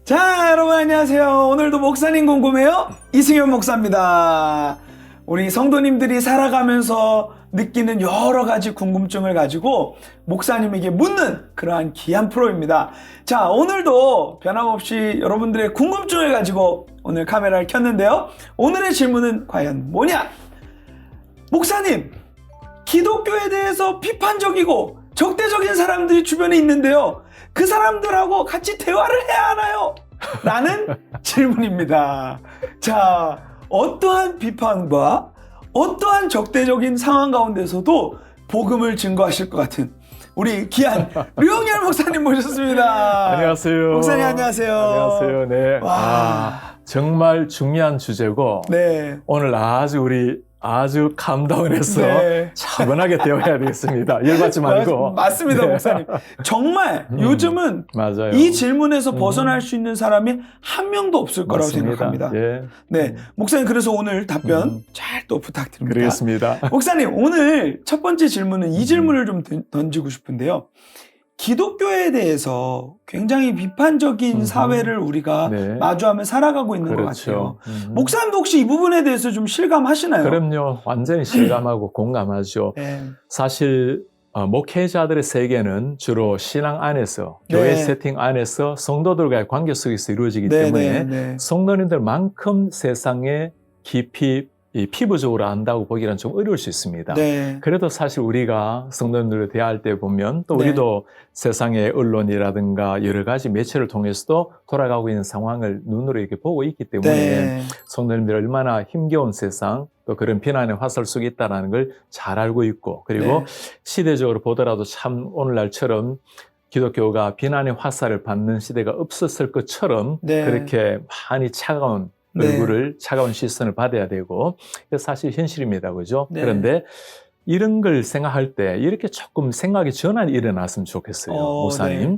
자, 여러분 안녕하세요. 오늘도 목사님 궁금해요? 이승현 목사입니다. 우리 성도님들이 살아가면서 느끼는 여러 가지 궁금증을 가지고 목사님에게 묻는 그러한 귀한 프로입니다. 자, 오늘도 변함없이 여러분들의 궁금증을 가지고 오늘 카메라를 켰는데요. 오늘의 질문은 과연 뭐냐? 목사님, 기독교에 대해서 비판적이고 적대적인 사람들이 주변에 있는데요. 그 사람들하고 같이 대화를 해야 하나요? 라는 질문입니다. 자, 어떠한 비판과 어떠한 적대적인 상황 가운데서도 복음을 증거하실 것 같은 우리 귀한 류영열 목사님 모셨습니다. 안녕하세요. 목사님 안녕하세요. 안녕하세요. 네. 와. 정말 중요한 주제고 네. 오늘 우리 아주 감다운해서 네. 차분하게 대화해야 되겠습니다. 열받지 말고. 맞습니다, 네. 목사님. 정말 요즘은 맞아요. 이 질문에서 벗어날 수 있는 사람이 한 명도 없을 거라고 맞습니다. 생각합니다. 예. 네, 목사님 그래서 오늘 답변 잘 또 부탁드립니다. 그러겠습니다. 목사님, 오늘 첫 번째 질문은 이 질문을 좀 던지고 싶은데요. 기독교에 대해서 굉장히 비판적인 사회를 우리가 네. 마주하며 살아가고 있는 것 그렇죠. 같아요. 목사님도 혹시 이 부분에 대해서 좀 실감하시나요? 그럼요. 완전히 실감하고 공감하죠. 네. 사실 목회자들의 세계는 주로 신앙 안에서 교회 네. 세팅 안에서 성도들과의 관계 속에서 이루어지기 네, 때문에 네, 네. 성도님들만큼 세상에 깊이 피부적으로 안다고 보기는 좀 어려울 수 있습니다. 네. 그래도 사실 우리가 성도님들을 대할 때 보면 또 네. 우리도 세상의 언론이라든가 여러 가지 매체를 통해서도 돌아가고 있는 상황을 눈으로 이렇게 보고 있기 때문에 네. 성도님들이 얼마나 힘겨운 세상 또 그런 비난의 화살 속에 있다는 걸 잘 알고 있고 그리고 네. 시대적으로 보더라도 참 오늘날처럼 기독교가 비난의 화살을 받는 시대가 없었을 것처럼 네. 그렇게 많이 차가운 네. 얼굴을 차가운 시선을 받아야 되고 그게 사실 현실입니다. 그죠? 네. 그런데 이런 걸 생각할 때 이렇게 조금 생각의 전환이 일어났으면 좋겠어요. 목사님. 네.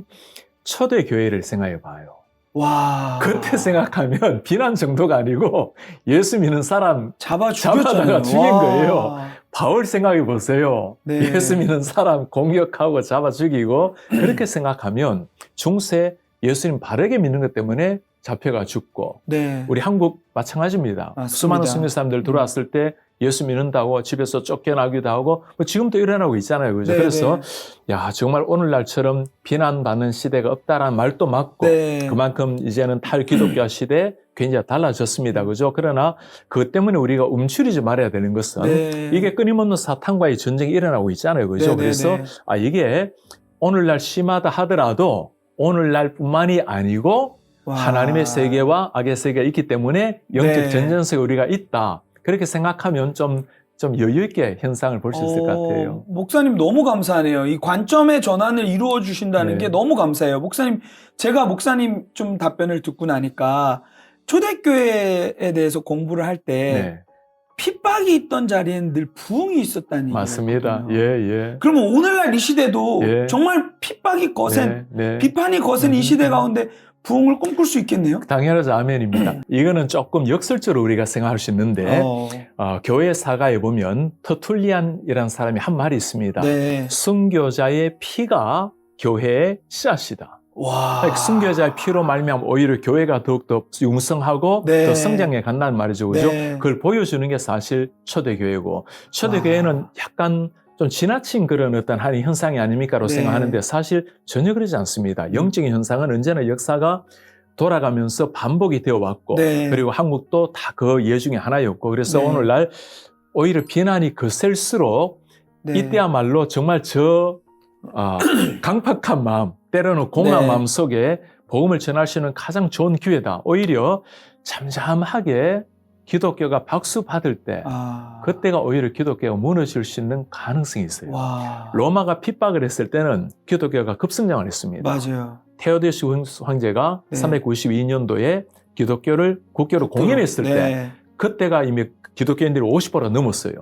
초대교회를 생각해 봐요. 와. 그때 생각하면 비난 정도가 아니고 예수 믿는 사람 잡아다가 잡아다가 죽인 거예요. 바울 생각해 보세요. 네. 예수 믿는 사람 공격하고 잡아 죽이고 그렇게 생각하면 중세 예수님 바르게 믿는 것 때문에 잡혀가 죽고 네. 우리 한국 마찬가지입니다. 맞습니다. 수많은 순교 사람들 들어왔을 때 예수 믿는다고 집에서 쫓겨나기도 하고 뭐 지금도 일어나고 있잖아요. 그죠? 네, 그래서 네. 야 정말 오늘날처럼 비난받는 시대가 없다라는 말도 맞고 네. 그만큼 이제는 탈기독교 시대 굉장히 달라졌습니다. 그죠? 그러나 그것 때문에 우리가 움츠리지 말아야 되는 것은 네. 이게 끊임없는 사탄과의 전쟁이 일어나고 있잖아요. 그죠? 네, 네, 그래서 네. 이게 오늘날 심하다 하더라도 오늘날뿐만이 아니고 와. 하나님의 세계와 악의 세계가 있기 때문에 영적 네. 전쟁성에 우리가 있다. 그렇게 생각하면 좀 여유 있게 현상을 볼 수 있을 것 같아요. 목사님 너무 감사하네요. 이 관점의 전환을 이루어 주신다는 네. 게 너무 감사해요. 목사님, 제가 목사님 좀 답변을 듣고 나니까 초대교회에 대해서 공부를 할 때 네, 핍박이 있던 자리에는 늘 부흥이 있었다는 얘기를 맞습니다. 했거든요. 예. 그러면 오늘날 이 시대도 예. 정말 핍박이 거센, 네. 비판이 거센 이 시대 가운데 부흥을 꿈꿀 수 있겠네요. 당연하죠. 아멘입니다. 이거는 조금 역설적으로 우리가 생각할 수 있는데 교회 사가에 보면 터툴리안이라는 사람이 한 말이 있습니다. 네. 순교자의 피가 교회의 씨앗이다. 와. 순교자의 피로 말미암아 오히려 교회가 더욱더 융성하고 네. 더 성장해 간다는 말이죠. 그죠? 네. 그걸 보여주는 게 사실 초대교회고 초대교회는 약간 좀 지나친 그런 어떤 한 현상이 아닙니까로 네. 생각하는데 사실 전혀 그러지 않습니다. 영적인 현상은 언제나 역사가 돌아가면서 반복이 되어 왔고 네. 그리고 한국도 다 그 예 중에 하나였고 그래서 네. 오늘날 오히려 비난이 거셀수록 네. 이때야말로 정말 강팍한 마음 때로는 공허한 네. 마음 속에 복음을 전할 수 있는 가장 좋은 기회다. 오히려 잠잠하게 기독교가 박수 받을 때 그때가 오히려 기독교가 무너질 수 있는 가능성이 있어요. 와. 로마가 핍박을 했을 때는 기독교가 급성장을 했습니다. 맞아요. 테오도시우스 황제가 네. 392년도에 기독교를 국교로 공인했을 때 네. 그때가 이미 기독교인들이 50% 넘었어요.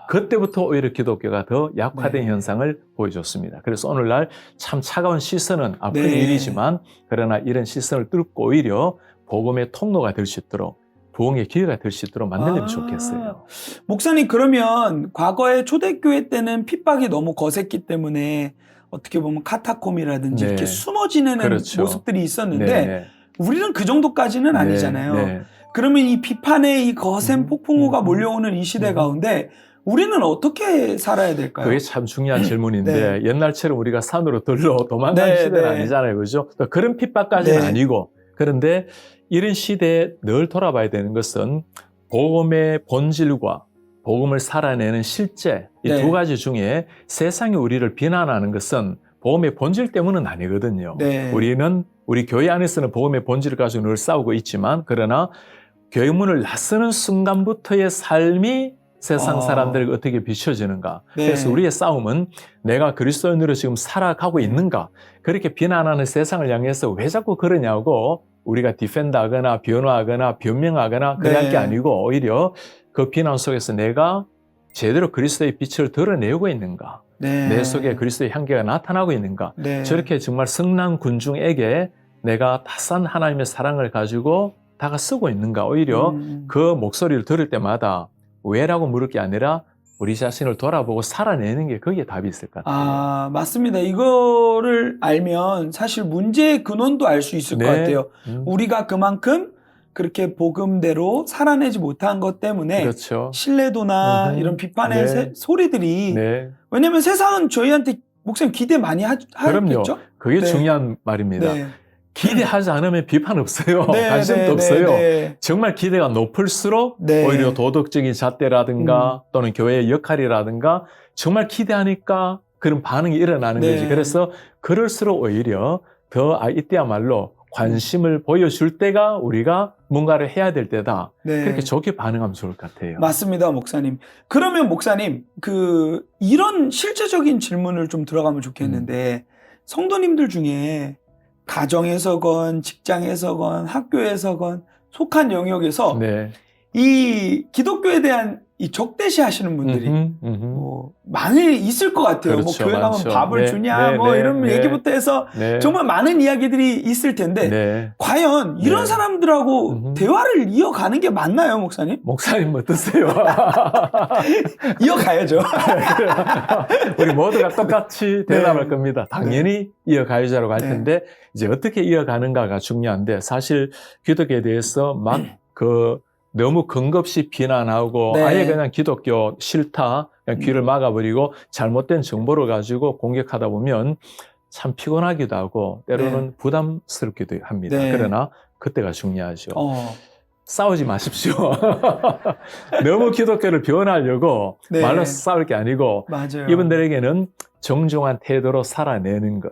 그때부터 오히려 기독교가 더 약화된 네. 현상을 보여줬습니다. 그래서 오늘날 참 차가운 시선은 아픈 네. 일이지만 그러나 이런 시선을 뚫고 오히려 복음의 통로가 될 수 있도록 부흥의 기회가 될 수 있도록 만들면 좋겠어요. 목사님, 그러면 과거에 초대교회 때는 핍박이 너무 거셌기 때문에 어떻게 보면 카타콤이라든지 네. 이렇게 숨어 지내는 그렇죠. 모습들이 있었는데 네. 우리는 그 정도까지는 아니잖아요. 네. 그러면 이 비판의 이 거센 폭풍우가 몰려오는 이 시대 가운데 우리는 어떻게 살아야 될까요? 그게 참 중요한 질문인데 네. 옛날처럼 우리가 산으로 들러 도망가는 네, 시대는 네. 아니잖아요. 그죠? 그런 핍박까지는 네. 아니고 그런데 이런 시대에 늘 돌아봐야 되는 것은 복음의 본질과 복음을 살아내는 실제 이 네. 두 가지 중에 세상이 우리를 비난하는 것은 복음의 본질 때문은 아니거든요. 네. 우리 교회 안에서는 복음의 본질을 가지고 늘 싸우고 있지만 그러나 교회 문을 나서는 순간부터의 삶이 세상 사람들에게 어떻게 비춰지는가. 네. 그래서 우리의 싸움은 내가 그리스도인으로 지금 살아가고 있는가. 그렇게 비난하는 세상을 향해서 왜 자꾸 그러냐고 우리가 디펜드하거나 변호하거나 변명하거나 그래야 할 게 네. 아니고 오히려 그 비난 속에서 내가 제대로 그리스도의 빛을 드러내고 있는가. 네. 내 속에 그리스도의 향기가 나타나고 있는가. 네. 저렇게 정말 성난 군중에게 내가 다산 하나님의 사랑을 가지고 다가서고 있는가. 오히려 그 목소리를 들을 때마다 왜라고 물을 게 아니라 우리 자신을 돌아보고 살아내는 게 거기에 답이 있을 것 같아요. 아, 맞습니다. 이거를 알면 사실 문제의 근원도 알 수 있을 것 같아요. 우리가 그만큼 그렇게 복음대로 살아내지 못한 것 때문에 그렇죠. 신뢰도나 이런 비판의 네. 소리들이 네. 왜냐면 세상은 저희한테 목사님 기대 많이 그럼요. 하겠죠? 그게 네. 중요한 말입니다. 네. 기대하지 않으면 비판 없어요. 네, 관심도 네, 없어요. 네, 네. 정말 기대가 높을수록 네. 오히려 도덕적인 잣대라든가 또는 교회의 역할이라든가 정말 기대하니까 그런 반응이 일어나는 네. 거지. 그래서 그럴수록 오히려 더 이때야말로 관심을 보여줄 때가 우리가 뭔가를 해야 될 때다. 네. 그렇게 좋게 반응하면 좋을 것 같아요. 맞습니다, 목사님. 그러면 목사님, 이런 실제적인 질문을 좀 들어가면 좋겠는데, 성도님들 중에 가정에서건 직장에서건 학교에서건 속한 영역에서 네. 이 기독교에 대한 이 적대시 하시는 분들이 뭐 많이 있을 것 같아요. 그렇죠, 뭐 교회 가면 많죠. 밥을 네, 주냐, 네, 뭐 네, 이런 네. 얘기부터 해서 네. 정말 많은 이야기들이 있을 텐데, 네. 과연 이런 네. 사람들하고 대화를 이어가는 게 맞나요, 목사님? 목사님 어떠세요? 이어가야죠. 우리 모두가 똑같이 대답할 겁니다. 당연히 이어가야죠라고 할 네. 텐데 이제 어떻게 이어가는가가 중요한데 사실 기독교에 대해서 막 너무 근겁시 비난하고 네. 아예 그냥 기독교 싫다 그냥 귀를 막아버리고 잘못된 정보를 가지고 공격하다 보면 참 피곤하기도 하고 때로는 부담스럽기도 합니다. 네. 그러나 그때가 중요하죠. 싸우지 마십시오. 너무 기독교를 변하려고 네. 말로 싸울 게 아니고 맞아요. 이분들에게는 정중한 태도로 살아내는 것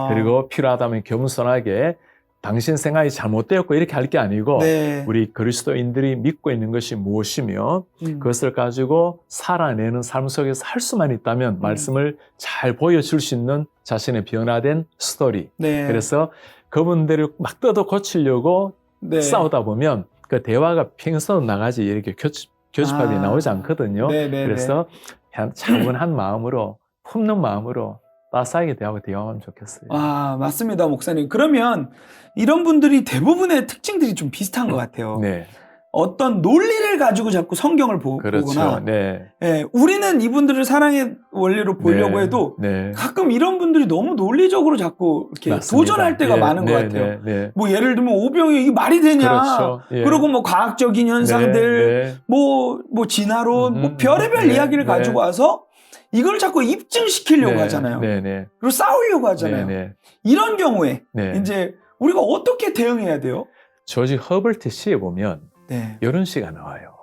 그리고 필요하다면 겸손하게 당신 생각이 잘못되었고 이렇게 할 게 아니고 네. 우리 그리스도인들이 믿고 있는 것이 무엇이며 그것을 가지고 살아내는 삶 속에서 할 수만 있다면 말씀을 잘 보여줄 수 있는 자신의 변화된 스토리. 네. 그래서 그분들을 막 뜯어 고치려고 네. 싸우다 보면 그 대화가 평소 나가지 이렇게 교집합이 나오지 않거든요. 네네네. 그래서 그냥 차분한 마음으로 품는 마음으로 따스하게 대화하면 좋겠어요. 아, 맞습니다, 목사님. 그러면 이런 분들이 대부분의 특징들이 좀 비슷한 것 같아요. 네. 어떤 논리를 가지고 자꾸 성경을 그렇죠. 보거나, 네. 예, 우리는 이분들을 사랑의 원리로 보려고 네. 해도 네. 가끔 이런 분들이 너무 논리적으로 자꾸 이렇게 맞습니다. 도전할 때가 네, 많은 네, 것 같아요. 네, 네. 뭐 예를 들면 오병이 이게 말이 되냐? 그렇죠. 예. 그리고 뭐 과학적인 현상들, 네, 네. 뭐 진화론, 뭐 별의별 네, 이야기를 네. 가지고 와서 이걸 자꾸 입증시키려고 네, 하잖아요. 네, 네. 그리고 싸우려고 하잖아요. 네, 네. 이런 경우에 네. 이제 우리가 어떻게 대응해야 돼요? 조지 허버트 시에 보면 네, 이런 시가 나와요.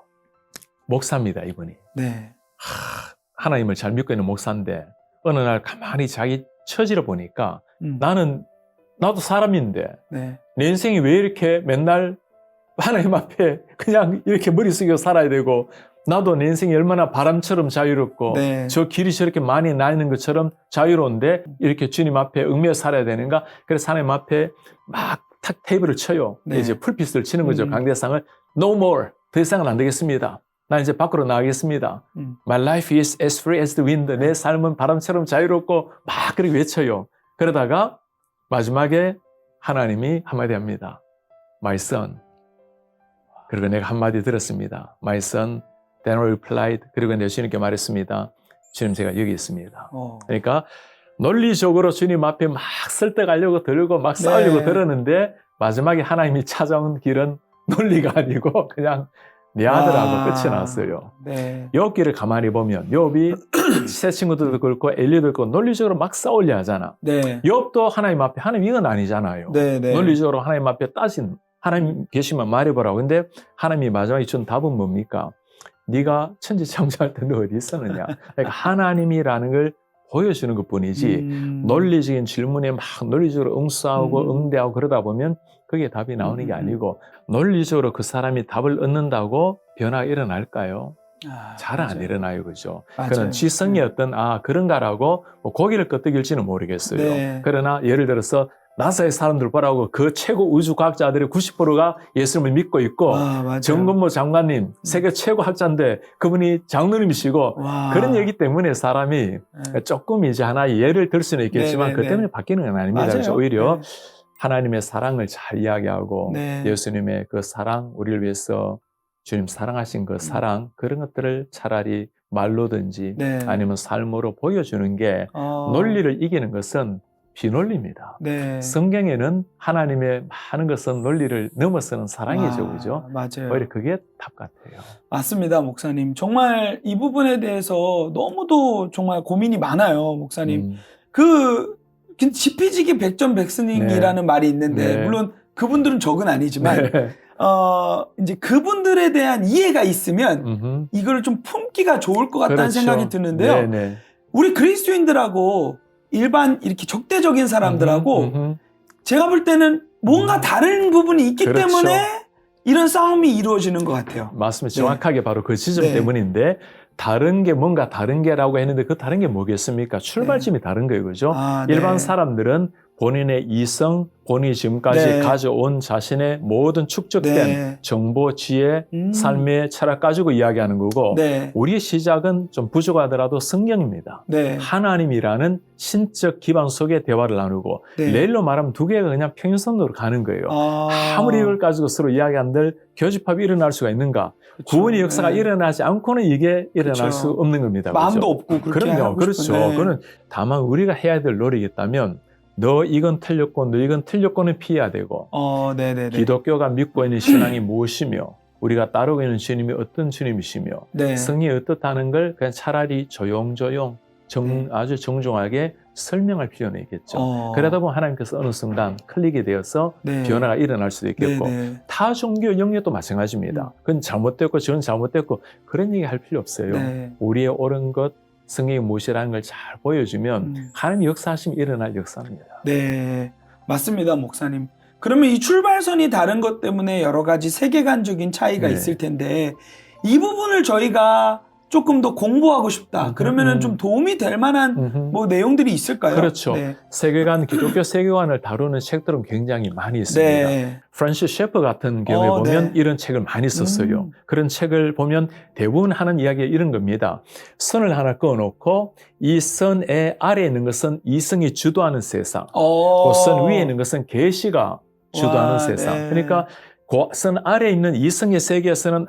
목사입니다, 이분이. 네, 하나님을 잘 믿고 있는 목사인데 어느 날 가만히 자기 처지를 보니까 나도 사람인데 네, 내 인생이 왜 이렇게 맨날 하나님 앞에 그냥 이렇게 머리 숙이고 살아야 되고 나도 내 인생이 얼마나 바람처럼 자유롭고 네. 저 길이 저렇게 많이 나 있는 것처럼 자유로운데 이렇게 주님 앞에 응매어 살아야 되는가? 그래서 하나님 앞에 막 탁 테이블을 쳐요. 네. 이제 풀피스를 치는 거죠. 강대상을. No more. 더 이상은 안 되겠습니다. 나 이제 밖으로 나가겠습니다. My life is as free as the wind. 내 삶은 바람처럼 자유롭고 막 그렇게 외쳐요. 그러다가 마지막에 하나님이 한마디 합니다. My son. 그리고 내가 한마디 들었습니다. My son. Then replied. 그리고 내가 주님께 말했습니다. 주님 제가 여기 있습니다. 그러니까 논리적으로 주님 앞에 막 설득하려고 들고 막 싸우려고 들었는데 마지막에 하나님이 찾아온 길은 논리가 아니고 그냥 네 아들하고 끝이 났어요. 네. 욥기를 가만히 보면 욥이 새 친구들도 그렇고 엘리도 그렇고 논리적으로 막 싸우려 하잖아. 네. 욥도 하나님 앞에 하나님 이건 아니잖아요. 네, 네. 논리적으로 하나님 앞에 따진 하나님 계시면 말해보라고. 근데 하나님이 마지막에 준 답은 뭡니까? 네가 천지창조할 때 너 어디 있었느냐. 그러니까 하나님이라는 걸 보여주는 것뿐이지 논리적인 질문에 막 논리적으로 응수하고 응대하고 그러다 보면 그게 답이 나오는 게 아니고 논리적으로 그 사람이 답을 얻는다고 변화가 일어날까요? 잘 안 맞아요. 일어나요. 그죠? 맞아요. 그런 지성의 어떤 그런가라고 뭐 고개를 끄덕일지는 모르겠어요. 네. 그러나 예를 들어서 나사의 사람들 보라고 그 최고 우주 과학자들의 90%가 예수님을 믿고 있고 맞아요. 정건모 장관님 세계 최고 학자인데 그분이 장로님이시고 와. 그런 얘기 때문에 사람이 조금 이제 하나의 예를 들 수는 있겠지만 네네네. 그 때문에 바뀌는 건 아닙니다. 맞아요. 그래서 오히려 네. 하나님의 사랑을 잘 이야기하고 네. 예수님의 그 사랑, 우리를 위해서 주님 사랑하신 그 사랑 그런 것들을 차라리 말로든지 네. 아니면 삶으로 보여주는 게 논리를 이기는 것은 비논리입니다. 네. 성경에는 하나님의 많은 것은 논리를 넘어서는 사랑이죠. 그죠? 맞아요. 오히려 그게 답 같아요. 맞습니다, 목사님. 정말 이 부분에 대해서 너무도 정말 고민이 많아요, 목사님. 지피지기 백전백승이라는 말이 있는데, 네. 물론 그분들은 적은 아니지만, 네. 이제 그분들에 대한 이해가 있으면 이걸 좀 품기가 좋을 것 같다는 그렇죠. 생각이 드는데요. 네네. 우리 그리스도인들하고 일반 이렇게 적대적인 사람들하고 제가 볼 때는 뭔가 다른 부분이 있기 그렇죠. 때문에 이런 싸움이 이루어지는 것 같아요. 맞습니다. 네. 정확하게 바로 그 지점 네. 때문인데 다른 게 뭔가 다른 게라고 했는데 그 다른 게 뭐겠습니까? 출발점이 다른 거예요. 그죠? 네. 일반 사람들은 본인의 이성, 본인이 지금까지 네. 가져온 자신의 모든 축적된 네. 정보, 지혜, 삶의 철학 가지고 이야기하는 거고 네. 우리의 시작은 좀 부족하더라도 성경입니다. 네. 하나님이라는 신적 기반 속에 대화를 나누고 네. 내일로 말하면 두 개가 그냥 평행선으로 가는 거예요. 아무리 이걸 가지고 서로 이야기한들 교집합이 일어날 수가 있는가? 그쵸. 구원의 역사가 네. 일어나지 않고는 이게 일어날 그쵸. 수 없는 겁니다. 마음도 그렇죠? 없고 그렇게 그럼요. 하고 그렇죠. 싶은데. 그거는 다만 우리가 해야 될 노력이 있다면 너 이건 틀렸고 너 이건 틀렸고는 피해야 되고 네네네. 기독교가 믿고 있는 신앙이 무엇이며 우리가 따르고 있는 주님이 어떤 주님이시며 네. 성이 어떻다는 걸 그냥 차라리 조용조용 아주 정중하게 설명할 필요는 있겠죠. 그러다 보면 하나님께서 어느 순간 클릭이 되어서 네. 변화가 일어날 수도 있겠고 네네. 타 종교 영역도 마찬가지입니다. 그건 잘못됐고 저건 잘못됐고 그런 얘기 할 필요 없어요. 네. 우리의 옳은 것 성경이 무엇이라는 걸 잘 보여주면 하나님이 역사하시면 일어날 역사입니다. 네, 맞습니다, 목사님. 그러면 이 출발선이 다른 것 때문에 여러 가지 세계관적인 차이가 네. 있을 텐데 이 부분을 저희가 조금 더 공부하고 싶다. 그러면은 좀 도움이 될 만한 뭐 내용들이 있을까요? 그렇죠. 네. 세계관, 기독교 세계관을 다루는 책들은 굉장히 많이 있습니다. 네. 프란시스 셰퍼 같은 경우에 보면 네. 이런 책을 많이 썼어요. 그런 책을 보면 대부분 하는 이야기가 이런 겁니다. 선을 하나 그어놓고 이 선의 아래에 있는 것은 이성이 주도하는 세상, 그 선 위에 있는 것은 계시가 주도하는 세상. 네. 그러니까 그 선 아래에 있는 이성의 세계에서는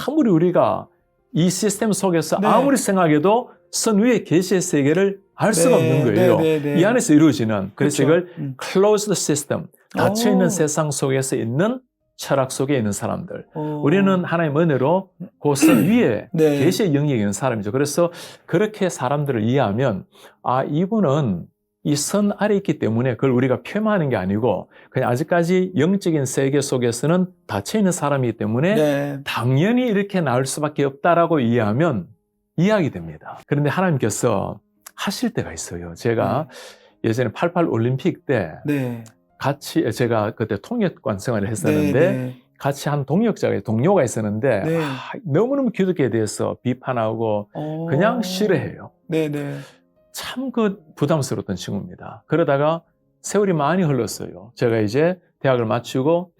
아무리 우리가 이 시스템 속에서 네. 아무리 생각해도 선 위의 계시의 세계를 알 수가 없는 거예요. 네. 이 안에서 이루어지는. 그래서 그렇죠. 이걸 closed system, 닫혀있는 세상 속에서 있는 철학 속에 있는 사람들. 우리는 하나님 은혜로 그 선 위에 네. 계시의 영역에 있는 사람이죠. 그래서 그렇게 사람들을 이해하면 이분은 이 선 아래 있기 때문에 그걸 우리가 폄하하는 게 아니고 그냥 아직까지 영적인 세계 속에서는 닫혀있는 사람이기 때문에 네. 당연히 이렇게 나올 수밖에 없다라고 이해하면 이해하게 됩니다. 그런데 하나님께서 하실 때가 있어요. 제가 예전에 88 올림픽 때 네. 같이 제가 그때 통역관 생활을 했었는데 네. 같이 한 동료가 있었는데 네. 너무너무 기독교에 대해서 비판하고 그냥 싫어해요. 네네. 참 부담스러웠던 친구입니다. 그러다가 세월이 많이 흘렀어요. 제가 이제 대학을 마치고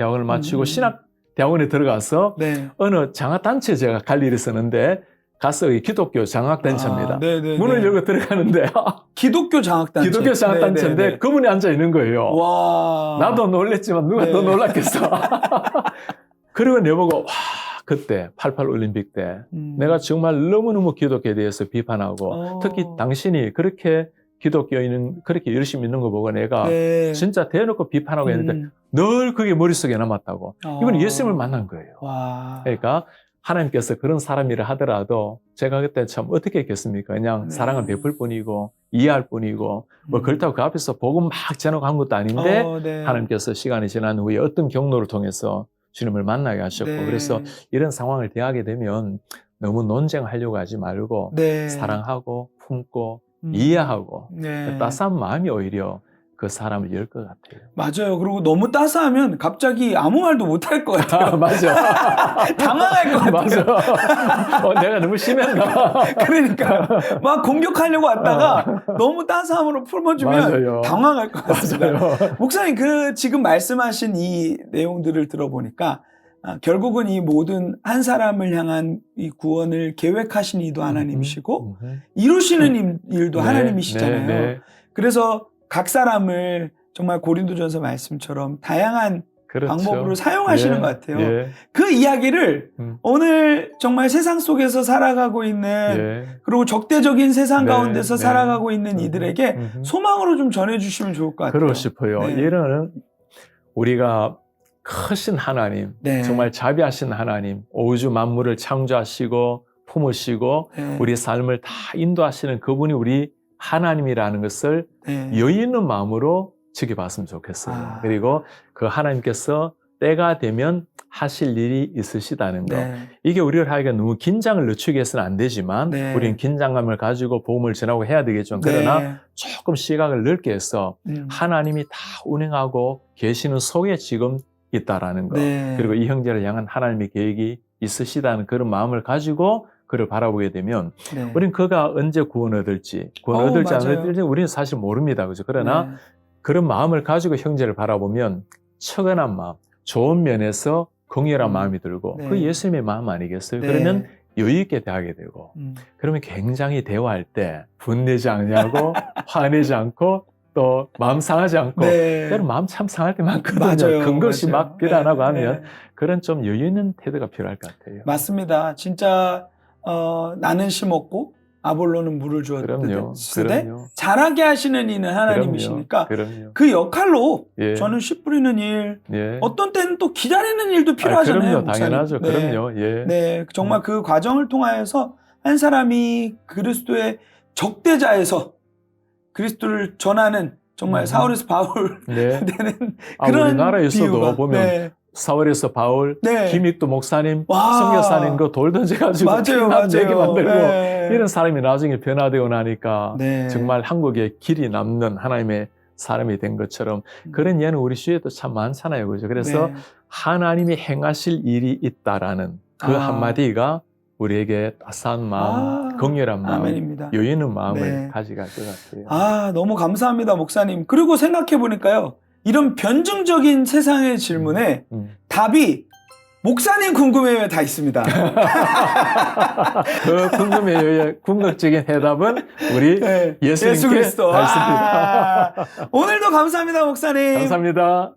신학 대학원에 들어가서 네. 어느 장학단체 제가 갈 일이 있었는데 가서 기독교 장학단체입니다. 문을 열고 들어가는데 기독교 장학단체. 기독교 장학단체인데 네네네. 그분이 앉아 있는 거예요. 와. 나도 놀랬지만 누가 더 놀랐겠어. 그리고 내보고 그때 88 올림픽 때 내가 정말 너무너무 기독교에 대해서 비판하고 특히 당신이 그렇게 기독교인은 그렇게 열심히 있는 거 보고 내가 네. 진짜 대놓고 비판하고 있는데 늘 그게 머릿속에 남았다고. 이건 예수님을 만난 거예요. 와. 그러니까 하나님께서 그런 사람이라 하더라도 제가 그때 참 어떻게 했겠습니까? 그냥 네. 사랑을 베풀 뿐이고 이해할 뿐이고 뭐 그렇다고 그 앞에서 복음 막 전하고 한 것도 아닌데 네. 하나님께서 시간이 지난 후에 어떤 경로를 통해서 주님을 만나게 하셨고 네. 그래서 이런 상황을 대하게 되면 너무 논쟁하려고 하지 말고 네. 사랑하고 품고 이해하고 네. 따스한 마음이 오히려 그 사람을 열 것 같아요. 맞아요. 그리고 너무 따스하면 갑자기 아무 말도 못 할 것 같아요. 맞아. 당황할 것 같아요. 맞아. 내가 너무 심했나? 그러니까 막 공격하려고 왔다가 너무 따스함으로 풀어주면 맞아요. 당황할 것 같습니다. 맞아요. 목사님, 그 지금 말씀하신 이 내용들을 들어보니까 결국은 이 모든 한 사람을 향한 이 구원을 계획하신 이도 하나님이시고 이루시는 일도 네, 하나님이시잖아요. 네. 그래서 각 사람을 정말 고린도전서 말씀처럼 다양한 그렇죠. 방법으로 사용하시는 예, 것 같아요. 예, 그 이야기를 오늘 정말 세상 속에서 살아가고 있는 예. 그리고 적대적인 세상 네, 가운데서 네. 살아가고 있는 이들에게 소망으로 좀 전해주시면 좋을 것 같아요. 그러고 싶어요. 네. 이런 우리가 크신 하나님, 네. 정말 자비하신 하나님, 우주 만물을 창조하시고 품으시고 네. 우리 삶을 다 인도하시는 그분이 우리 하나님이라는 것을 네. 여유 있는 마음으로 지켜봤으면 좋겠어요. 그리고 그 하나님께서 때가 되면 하실 일이 있으시다는 거. 네. 이게 우리를 하기가 너무 긴장을 늦추기 위해서는 안 되지만 네. 우리는 긴장감을 가지고 복음을 전하고 해야 되겠죠. 그러나 네. 조금 시각을 넓게 해서 하나님이 다 운행하고 계시는 속에 지금 있다라는 거. 네. 그리고 이 형제를 향한 하나님의 계획이 있으시다는 그런 마음을 가지고 그를 바라보게 되면 네. 우리는 그가 언제 구원 얻을지, 구원 얻을지 안 맞아요. 얻을지 우리는 사실 모릅니다. 그죠? 그러나 네. 그런 마음을 가지고 형제를 바라보면 처근한 마음, 좋은 면에서 긍휼한 마음이 들고 네. 그 예수님의 마음 아니겠어요? 네. 그러면 여유 있게 대하게 되고 그러면 굉장히 대화할 때 분내지 않냐고 화내지 않고 또 마음 상하지 않고 네. 때로 마음 참 상할 때 많거든요. 맞아요. 근거없이 맞아요. 막 비난하고 네. 하면 그런 좀 여유 있는 태도가 필요할 것 같아요. 맞습니다. 진짜 나는 심었고 아볼로는 물을 그럼요. 주었으되 그럼요. 자라게 하시는 이는 하나님이시니까 그럼요. 그 역할로 예. 저는 씨 뿌리는 일, 예. 어떤 때는 또 기다리는 일도 필요하잖아요. 그럼요. 목사님. 당연하죠. 네. 그럼요. 예. 네, 정말 그 과정을 통하여서 한 사람이 그리스도의 적대자에서 그리스도를 전하는 정말 사울에서 바울 네. 되는 그런 우리나라에서도 비유가. 보면 네. 사월에서 바울, 네. 김익도 목사님, 와. 성교사님 그 돌 던져가지고 맞아요, 피난 맞아요. 내게 만들고 네. 이런 사람이 나중에 변화되고 나니까 네. 정말 한국에 길이 남는 하나님의 사람이 된 것처럼 그런 예는 우리 주위에도 참 많잖아요. 그죠? 그래서 네. 하나님이 행하실 일이 있다라는 그 한마디가 우리에게 따스한 마음, 긍휼한 마음, 아멘입니다. 여유 있는 마음을 네. 가져갈 것 같아요. 너무 감사합니다, 목사님. 그리고 생각해 보니까요, 이런 변증적인 세상의 질문에 답이 목사님 궁금해요 다 있습니다. 그 궁극적인 해답은 우리 네. 예수 그리스도 다 있습니다. 오늘도 감사합니다, 목사님. 감사합니다.